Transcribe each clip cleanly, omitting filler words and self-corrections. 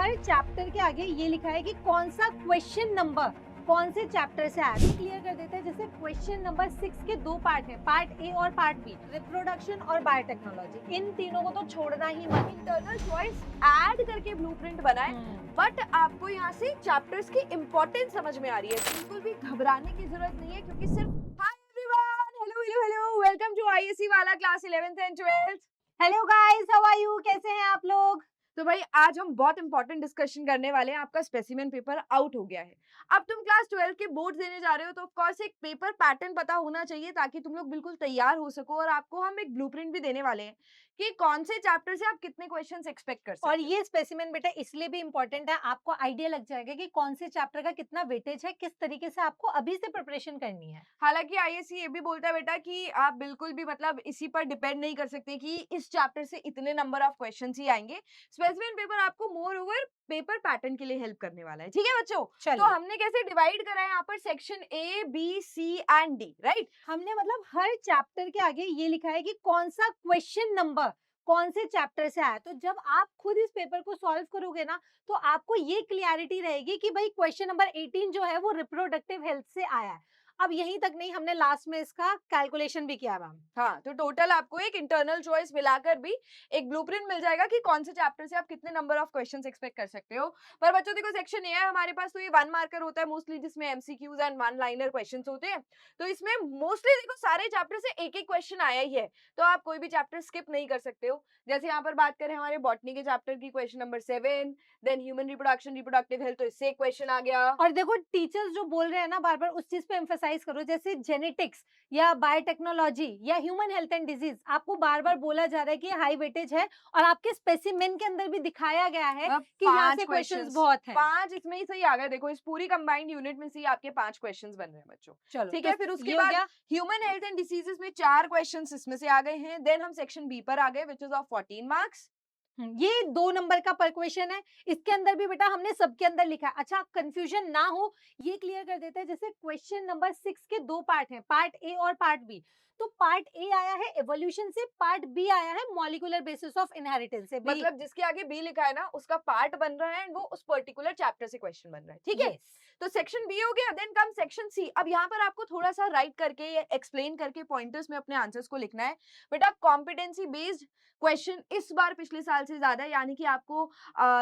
हर chapter के आगे ये लिखा है कि कौन सा क्वेश्चन नंबर कौन से चैप्टर से आया है। क्लियर कर देते हैं। जैसे क्वेश्चन नंबर 6 के दो पार्ट हैं, पार्ट ए और पार्ट बी, रिप्रोडक्शन और बायोटेक्नोलॉजी। इन तीनों को तो छोड़ना ही मत। इंटरनल चॉइस ऐड करके ब्लूप्रिंट बनाए, बट आपको यहाँ से चैप्टर्स की इंपॉर्टेंस समझ में आ रही है। बिल्कुल भी घबराने की जरूरत नहीं है, क्योंकि सिर्फ hi everyone, hello hello hello, welcome to ISC वाला class 11th and 12th। Hello guys, how are you? कैसे हैं आप लोग? तो भाई आज हम बहुत इंपॉर्टेंट डिस्कशन करने वाले हैं। आपका स्पेसिमेन पेपर आउट हो गया है। अब तुम क्लास 12 के बोर्ड देने जा रहे हो, तो ऑफ कोर्स एक पेपर पैटर्न पता होना चाहिए, ताकि तुम लोग बिल्कुल तैयार हो सको। और आपको हम एक ब्लूप्रिंट भी देने वाले हैं कि कौन से चैप्टर से आप कितने क्वेश्चंस एक्सपेक्ट कर सकते और ये स्पेसिमेन बेटा इसलिए भी इम्पोर्टेंट है, आपको आइडिया लग जाएगा कि कौन से चैप्टर का कितना वेटेज है, किस तरीके से आपको अभी से प्रिपरेशन करनी है। हालांकि आईएससी ये भी बोलता है बेटा कि आप बिल्कुल भी मतलब इसी पर डिपेंड नहीं कर सकते कि इस चैप्टर से इतने नंबर ऑफ क्वेश्चंस ही आएंगे। स्पेसिमेन पेपर आपको मोर ओवर पेपर पैटर्न के लिए हेल्प करने वाला है। ठीक है बच्चों, तो हमने कैसे डिवाइड करा है यहाँ पर section A B C and D, right. हमने मतलब हर चैप्टर के आगे ये लिखा है कि कौन सा क्वेश्चन नंबर कौन से चैप्टर से आया। तो जब आप खुद इस पेपर को सॉल्व करोगे ना, तो आपको ये क्लियरिटी रहेगी कि भाई क्वेश्चन नंबर 18 जो है वो रिप्रोडक्टिव हेल्थ से आया है। अब यहीं तक नहीं, हमने लास्ट में इसका कैलकुलेशन भी किया मैम। हाँ, तो टोटल आपको एक इंटरनल चॉइस मिलाकर भी एक ब्लूप्रिंट मिल जाएगा कि कौन से चैप्टर से आप कितने नंबर ऑफ क्वेश्चंस एक्सपेक्ट कर सकते हो। पर बच्चों देखो, सेक्शन ए है हमारे पास, तो ये 1 मार्कर होता है मोस्टली, जिसमें MCQs and one liner questions होते हैं। तो इसमें मोस्टली देखो सारे चैप्टर से एक एक क्वेश्चन आया ही है, तो आप कोई भी चैप्टर स्किप नहीं कर सकते हो। जैसे यहाँ पर बात करें हमारे बॉटनी के चैप्टर की, question number 7, then human reproduction reproductive health, तो इससे एक क्वेश्चन आ गया। और देखो टीचर्स जो बोल रहे हैं ना, बार बार उस चीज पे एम्फेसाइज करो। जैसे जेनेटिक्स या बायोटेक्नोलॉजी या ह्यूमन हेल्थ एंड डिजीज, आपको बार बार बोला जा रहा है कि हाई वेटेज है, और आपके स्पेसिमेन के अंदर भी दिखाया गया है कि यहाँ से क्वेश्चंस बहुत हैं। 5 इसमें ही सही आ गए। देखो इस पूरी कंबाइंड यूनिट में से ही आपके 5 क्वेश्चंस बन रहे हैं बच्चों। चलो ठीक तो है, फिर उसके ये हो बाद गया। ह्यूमन हेल्थ एंड डिसीजेस में 4 क्वेश्चंस इसमें से आ गए हैं। देन हम सेक्शन बी पर आ गए, व्हिच इज ऑफ 14 मार्क्स। ये 2 नंबर का पर क्वेश्चन है। इसके अंदर भी बेटा हमने सबके अंदर लिखा है। अच्छा, कंफ्यूजन ना हो ये क्लियर कर देते हैं। जैसे क्वेश्चन नंबर 6 के 2 पार्ट हैं, पार्ट ए और पार्ट बी। तो पार्ट ए आया है एवोल्यूशन से, पार्ट बी आया है मॉलिक्यूलर बेसिस ऑफ इनहेरिटेंस से। मतलब जिसके आगे बी लिखा है ना, उसका पार्ट बन रहा है एंड वो उस पर्टिकुलर चैप्टर से क्वेश्चन बन रहा है। ठीक है, तो सेक्शन बी हो गया। Then come section C. अब यहाँ पर आपको थोड़ा सा राइट करके या एक्सप्लेन करके पॉइंटर्स में अपने आंसर्स को लिखना है। बेटा कॉम्पिटेंसी बेस्ड क्वेश्चन इस बार पिछले साल से ज्यादा है, यानी कि आपको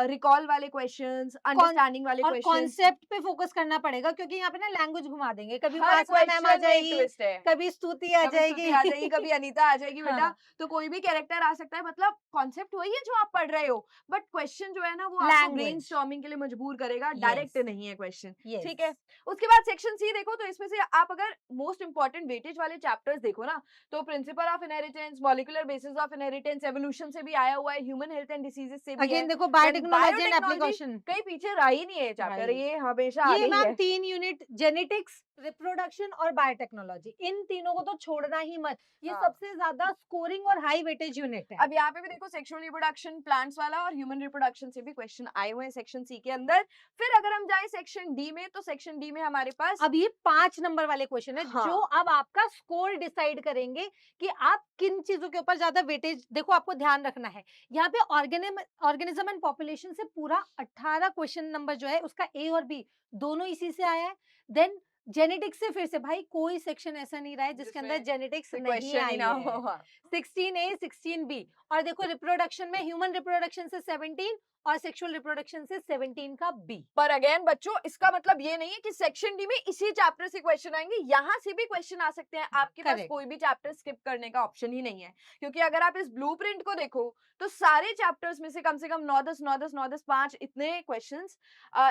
रिकॉल वाले क्वेश्चंस, अंडरस्टैंडिंग वाले और क्वेश्चंस, कॉन्सेप्ट पे फोकस करना पड़ेगा, क्योंकि यहाँ पे ना लैंग्वेज घुमा देंगे। कभी हर उपासना मैम आ क्वेश्चन में एक जाएगी, ट्विस्ट है। कभी स्तुति आ कभी स्तुति आ जाएगी, जाएगी। कभी अनीता आ जाएगी बेटा। हाँ, तो कोई भी कैरेक्टर आ सकता है। मतलब कॉन्सेप्ट वही है जो आप पढ़ रहे हो, बट क्वेश्चन जो है ना वो आपको लैंग्वेज। ब्रेनस्टॉर्मिंग के लिए मजबूर करेगा, Yes. डायरेक्ट नहीं है क्वेश्चन। Yes. ठीक है, उसके बाद सेक्शन सी देखो, तो इसमें से आप अगर मोस्ट इंपॉर्टेंट वेटेज वाले चैप्टर्स देखो ना, तो principle of inheritance, molecular basis of inheritance, evolution से भी आया हुआ है, ह्यूमन हेल्थ एंड डिसीजेस से भी है। अगेन देखो बायोटेक्नोलॉजी एंड एप्लीकेशन, कहीं पीछे रहा ही नहीं है चैप्टर, Right. ये हमेशा ये आगे ही मैम है। 3 यूनिट, जेनेटिक्स, रिप्रोडक्शन और बायोटेक्नोलॉजी, इन तीनों को तो छोड़ना ही मत। ये हाँ। सबसे ज्यादा स्कोरिंग और हाई वेटेज यूनिट है। अब यहाँ पे भी देखो सेक्सुअल रिप्रोडक्शन प्लांट्स वाला और ह्यूमन रिप्रोडक्शन से भी क्वेश्चन आए हुए हैं सेक्शन सी के अंदर। फिर अगर हम जाए सेक्शन डी में, तो सेक्शन डी में हमारे पास अब ये 5 नंबर वाले क्वेश्चन है, हाँ। जो अब आपका स्कोर डिसाइड करेंगे कि आप किन चीजों के ऊपर ज्यादा वेटेज। देखो आपको ध्यान रखना है, यहाँ पे ऑर्गेनिज्म एंड पॉपुलेशन से पूरा 18 क्वेश्चन नंबर जो है उसका ए और बी दोनों इसी से आया है। देन जेनेटिक्स से फिर से भाई कोई सेक्शन ऐसा नहीं रहा है जिसके अंदर जेनेटिक्स नहीं क्वेश्चन ही आई ना है। हो। हाँ। 16A 16B। और देखो रिप्रोडक्शन में ह्यूमन रिप्रोडक्शन से 17 और सेक्सुअल रिप्रोडक्शन से 17 का बी। पर अगेन बच्चों, इसका मतलब ये नहीं है कि सेक्शन डी में इसी चैप्टर से क्वेश्चन आएंगे, यहाँ से भी क्वेश्चन आ सकते हैं। आपके पास Correct. कोई भी चैप्टर स्किप करने का ऑप्शन ही नहीं है, क्योंकि अगर आप इस ब्लूप्रिंट को देखो, तो सारे चैप्टर्स में से कम 9-10 9-10 9-10 5 इतने क्वेश्चंस,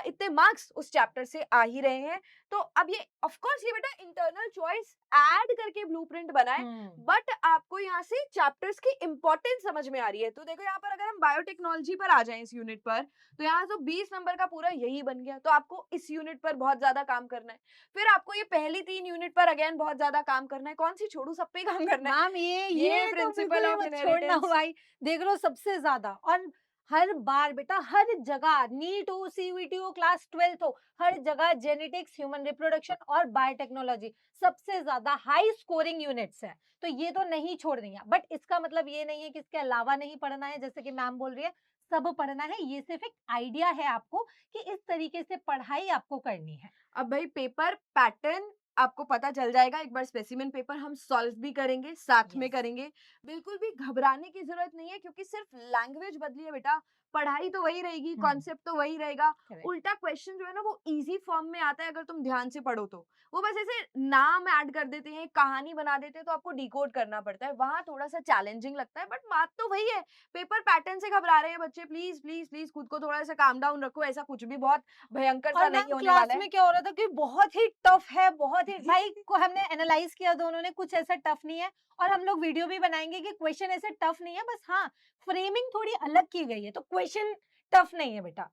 इतने मार्क्स उस चैप्टर से आ ही रहे हैं। तो अब ये ऑफ कोर्स ये बेटा इंटरनल चॉइस ऐड करके ब्लूप्रिंट बनाए, बट आपको यहाँ से चैप्टर्स की इंपॉर्टेंस समझ में आ रही है। तो देखो यहाँ पर अगर हम बायोटेक्नोलॉजी पर आ जाएं इस यूनिट पर, तो यहाँ तो 20 नंबर का पूरा यही बन गया। तो आपको इस यूनिट पर बहुत ज्यादा काम करना है। फिर आपको ये पहली 3 यूनिट पर अगेन बहुत ज्यादा काम करना है। कौन सी छोड़ू, सब पे काम करना है। मैम ये तो प्रिंसिपल बिल्कुल ही ऑफ मत छोड़ना इनहेरिटेंस। भाई। देख लो सबसे ज्यादा, और हर बार बेटा हर जगह, नीट हो, सीयूईटी हो, क्लास 12 हो, हर जगह जेनेटिक्स, ह्यूमन रिप्रोडक्शन और बायोटेक्नोलॉजी सबसे ज्यादा हाई स्कोरिंग यूनिट्स है। तो ये तो नहीं छोड़नी है, बट इसका मतलब ये नहीं है कि इसके अलावा नहीं पढ़ना है। जैसे कि मैम बोल रही है सब पढ़ना है, ये सिर्फ एक आइडिया है आपको कि इस तरीके से पढ़ाई आपको करनी है। अब भाई पेपर पैटर्न आपको पता चल जाएगा, एक बार स्पेसिमेन पेपर हम सॉल्व भी करेंगे, साथ में यस, करेंगे। बिल्कुल भी घबराने की ज़रूरत नहीं है क्योंकि सिर्फ लैंग्वेज बदली है बेटा, पढ़ाई तो वही रहेगी, कॉन्सेप्ट तो वही रहेगा। करेक्ट। उल्टा क्वेश्चन जो है ना वो ईज़ी फॉर्म में आता है अगर तुम ध्यान से पढ़ो तो। वो बस ऐसे नाम ऐड कर देते हैं, कहानी बना देते हैं तो आपको डिकोड करना पड़ता है, वहाँ थोड़ा-सा चैलेंजिंग लगता है बट बात तो वही है। पेपर पैटर्न से घबरा रहे हैं बच्चे, प्लीज़, प्लीज़, प्लीज़ खुद को थोड़ा-सा काम डाउन रखो, ऐसा कुछ भी बहुत भयंकर सा और नहीं मैम होने क्लास वाला है। में क्या हो रहा था कि बहुत ही टफ है, बहुत ही भाई को हमने एनालाइज़ किया दोनों ने, कुछ ऐसा टफ नहीं है और हम लोग वीडियो भी बनाएँगे कि क्वेश्चन ऐसे टफ नहीं है, बस हाँ, फ्रेमिंग थोड़ी अलग की गई है, तो क्वेश्चन टफ नहीं है बेटा।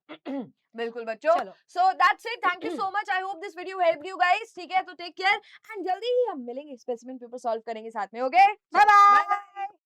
बिल्कुल बच्चों। चलो। So that's it, thank you so much, I hope this video helped you guys. ठीक है, तो टेक केयर एंड जल्दी ही हम मिलेंगे, स्पेसिमेन पेपर सॉल्व करेंगे साथ में। Okay, bye bye. Bye bye.